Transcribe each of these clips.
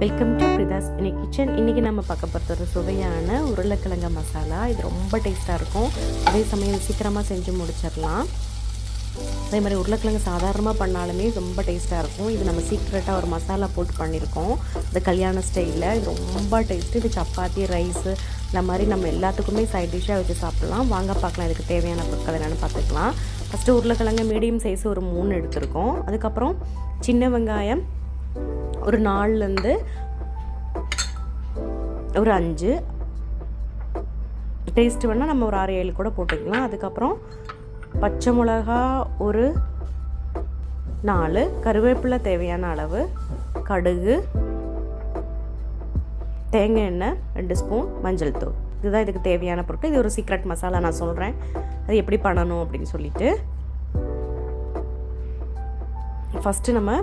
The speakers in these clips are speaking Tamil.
Welcome to பிரிதாஸ் kitchen. இன்றைக்கி நம்ம பார்க்க போகிறது ஒரு சுவையான உருளைக்கிழங்கு மசாலா. இது ரொம்ப டேஸ்ட்டாக இருக்கும். அதே சமயம் சீக்கிரமாக செஞ்சு முடிச்சிடலாம். அதே மாதிரி உருளைக்கிழங்கு சாதாரணமாக பண்ணாலுமே ரொம்ப டேஸ்ட்டாக இருக்கும். இது நம்ம சீக்ரெட்டாக ஒரு மசாலா போட்டு பண்ணியிருக்கோம். இது கல்யாண ஸ்டைலில். இது ரொம்ப டேஸ்ட்டு. இது சப்பாத்தி, ரைஸு இந்த மாதிரி நம்ம எல்லாத்துக்குமே சைட் டிஷ்ஷாக வச்சு சாப்பிட்லாம். வாங்க பார்க்கலாம் இதுக்கு தேவையான பொருட்கள் என்னென்னு பார்த்துக்கலாம். ஃபஸ்ட்டு உருளைக்கிழங்கு மீடியம் சைஸ் ஒரு 3 எடுத்துருக்கோம். அதுக்கப்புறம் சின்ன வெங்காயம் ஒரு 4லேருந்து ஒரு 5, டேஸ்ட் வேணால் நம்ம ஒரு 6-7 கூட போட்டுக்கலாம். அதுக்கப்புறம் பச்சை மிளகா ஒரு 4, கருவேப்பிலை தேவையான அளவு, கடுகு, தேங்காய் எண்ணெய் 2 ஸ்பூன், மஞ்சள் தூள். இதுதான் இதுக்கு தேவையான பொருட்கள். இது ஒரு சீக்ரெட் மசாலா, நான் சொல்கிறேன் அது எப்படி பண்ணணும் அப்படின்னு சொல்லிட்டு. ஃபஸ்ட்டு நம்ம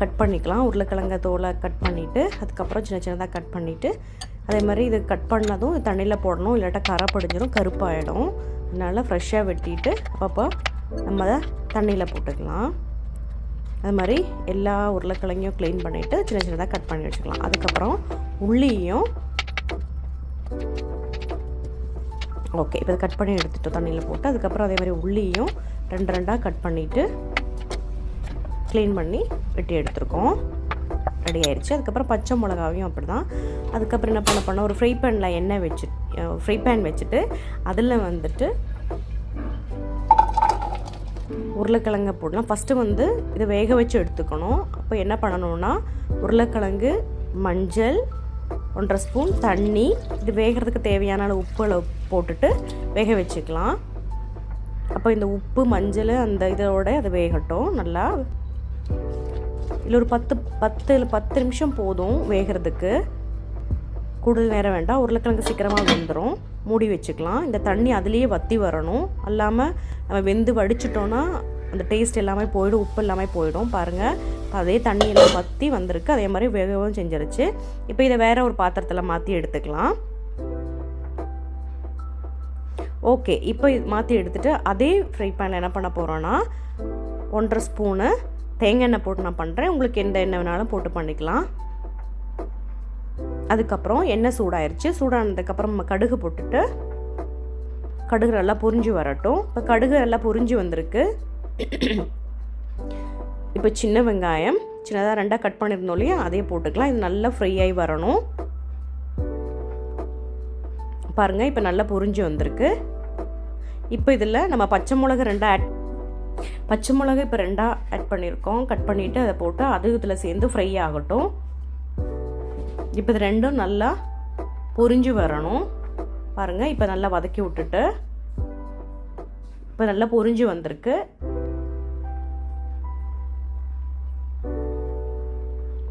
கட் பண்ணிக்கலாம். உருளைக்கிழங்க தோலை கட் பண்ணிவிட்டு அதுக்கப்புறம் சின்ன சின்னதாக கட் பண்ணிவிட்டு அதே மாதிரி இது கட் பண்ணதும் தண்ணியில் போடணும், இல்லாட்டா கரை படிஞ்சிடும், கருப்பாயிடும். அதனால் ஃப்ரெஷ்ஷாக வெட்டிட்டு அப்பப்போ நம்ம அதை தண்ணியில் போட்டுக்கலாம். அது மாதிரி எல்லா உருளைக்கிழங்கையும் க்ளீன் பண்ணிவிட்டு சின்ன சின்னதாக கட் பண்ணி வச்சுக்கலாம். அதுக்கப்புறம் உள்ளியும் ஓகே இப்போ கட் பண்ணி எடுத்துட்டோம் தண்ணியில் போட்டு. அதுக்கப்புறம் அதே மாதிரி உள்ளியும் 2 கட் பண்ணிவிட்டு க்ளீன் பண்ணி வெட்டி எடுத்துருக்கோம். ரெடி ஆயிடுச்சு. அதுக்கப்புறம் பச்சை மிளகாவையும் அப்படி தான். அதுக்கப்புறம் என்ன பண்ண ஒரு ஃப்ரை பேனில் எண்ணெய் ஃப்ரை பேன் வச்சுட்டு அதில் வந்துட்டு உருளைக்கிழங்கு போடலாம். ஃபஸ்ட்டு இதை வேக வச்சு எடுத்துக்கணும். அப்போ என்ன பண்ணணும்னா உருளைக்கிழங்கு, மஞ்சள், 1.5 ஸ்பூன் தண்ணி, இது வேகிறதுக்கு தேவையான உப்பு போட்டுட்டு வேக வச்சுக்கலாம். அப்போ இந்த உப்பு மஞ்சள் அந்த இதோட அது வேகட்டும் நல்லா. இதில் ஒரு 10 நிமிஷம் போதும் வேகிறதுக்கு, கூடுதல் நேரம் வேண்டாம். உருளைக்கிழங்கு சீக்கிரமாக வெந்துடும். மூடி வச்சுக்கலாம். இந்த தண்ணி அதுலேயே வற்றி வரணும். அல்லாமல் நம்ம வெந்து வடிச்சிட்டோன்னா அந்த டேஸ்ட் எல்லாமே போயிடும், உப்பு எல்லாமே போயிடும். பாருங்கள், அதே தண்ணியெல்லாம் வற்றி வந்திருக்கு. அதே மாதிரி வேகவும் செஞ்சிருச்சு. இப்போ இதை வேறு ஒரு பாத்திரத்தில் மாற்றி எடுத்துக்கலாம். ஓகே, இப்போ மாற்றி எடுத்துகிட்டு அதே ஃப்ரை பேனில் என்ன பண்ண போகிறோன்னா 1.5 ஸ்பூனு தேங்காய் எண்ணெய் போட்டு நான் பண்ணுறேன். உங்களுக்கு எந்த எண்ணெய் வேணாலும் போட்டு பண்ணிக்கலாம். அதுக்கப்புறம் எண்ணெய் சூடாயிருச்சு. சூடானதுக்கப்புறம் நம்ம கடுகு போட்டுட்டு கடுகு நல்லா பொரிஞ்சு வரட்டும். இப்போ கடுகு நல்லா பொரிஞ்சு வந்திருக்கு. இப்போ சின்ன வெங்காயம் சின்னதாக 2 கட் பண்ணியிருந்தோம் இல்லையா, அதே போட்டுக்கலாம். இது நல்லா ஃப்ரை ஆகி வரணும். பாருங்கள், இப்போ நல்லா பொரிஞ்சு வந்திருக்கு. இப்போ இதில் நம்ம பச்சை மிளகு 2 பச்சை மிளகு இப்போ 2 ஆட் பண்ணியிருக்கோம். கட் பண்ணிவிட்டு அதை போட்டு அது இதில் சேர்ந்து ஃப்ரை ஆகட்டும். இப்போ இது 2ம் நல்லா பொரிஞ்சு வரணும். பாருங்கள், இப்போ நல்லா வதக்கி விட்டுட்டு இப்போ நல்லா பொரிஞ்சு வந்திருக்கு.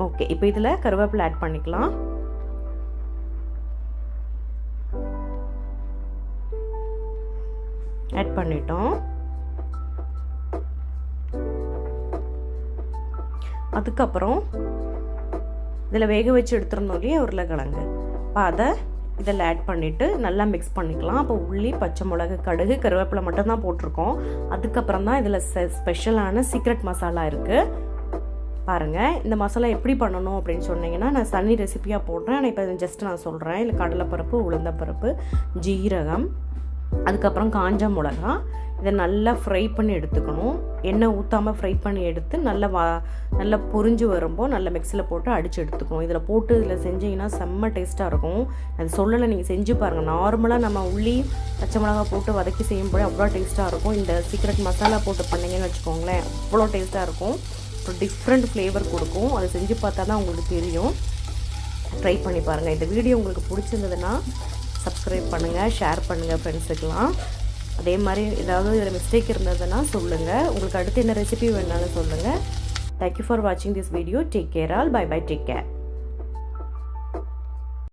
ஓகே, இப்போ இதில் கருவேப்பிலை ஆட் பண்ணிக்கலாம். ஆட் பண்ணிட்டோம். அதுக்கப்புறம் இதில் வேக வச்சு எடுத்துருந்தோம் இல்லையா உருளைக்கிழங்கு, இப்போ அதை இதில் ஆட் பண்ணிவிட்டு நல்லா மிக்ஸ் பண்ணிக்கலாம். அப்போ உள்ளி, பச்சை மிளகு, கடுகு, கருவேப்பிலை மட்டும்தான் போட்டிருக்கோம். அதுக்கப்புறம் தான் இதில் ஸ்பெஷலான சீக்ரெட் மசாலா இருக்குது. பாருங்கள், இந்த மசாலா எப்படி பண்ணணும் அப்படின்னு சொன்னீங்கன்னா நான் தனி ரெசிப்பியாக போடுறேன். ஆனால் இப்போ ஜஸ்ட் நான் சொல்கிறேன். இல்லை கடலைப்பருப்பு, உளுந்தப்பருப்பு, ஜீரகம், அதுக்கப்புறம் காஞ்ச மிளகா, இதை நல்லா ஃப்ரை பண்ணி எடுத்துக்கணும். எண்ணெய் ஊற்றாமல் ஃப்ரை பண்ணி எடுத்து நல்லா பொரிஞ்சு வரும்போது நல்லா மிக்ஸியில் போட்டு அடித்து எடுத்துக்கணும். இதில் போட்டு இதில் செஞ்சிங்கன்னா செம்ம டேஸ்ட்டாக இருக்கும். அது சொல்லலை, நீங்கள் செஞ்சு பாருங்கள். நார்மலாக நம்ம உள்ளி, பச்சை மிளகா போட்டு வதக்கி செய்யும்போது அவ்வளோ டேஸ்ட்டாக இருக்கும். இந்த சீக்ரெட் மசாலா போட்டு பண்ணிங்கன்னு வச்சுக்கோங்களேன், அவ்வளோ டேஸ்ட்டாக இருக்கும். ஒரு டிஃப்ரெண்ட் ஃப்ளேவர் கொடுக்கும். அதை செஞ்சு பார்த்தா தான் உங்களுக்கு தெரியும். ட்ரை பண்ணி பாருங்கள். இந்த வீடியோ உங்களுக்கு பிடிச்சிருந்ததுன்னா சப்ஸ்கிரைப் பண்ணுங்கள், ஷேர் பண்ணுங்கள் ஃப்ரெண்ட்ஸுக்கெலாம். அதே மாதிரி ஏதாவது இதில் மிஸ்டேக் இருந்ததுன்னா சொல்லுங்கள். உங்களுக்கு அடுத்து என்ன ரெசிபி வேணாலும் சொல்லுங்கள். தேங்க்யூ ஃபார் வாட்சிங் this video. Take care all. Bye bye. Take care.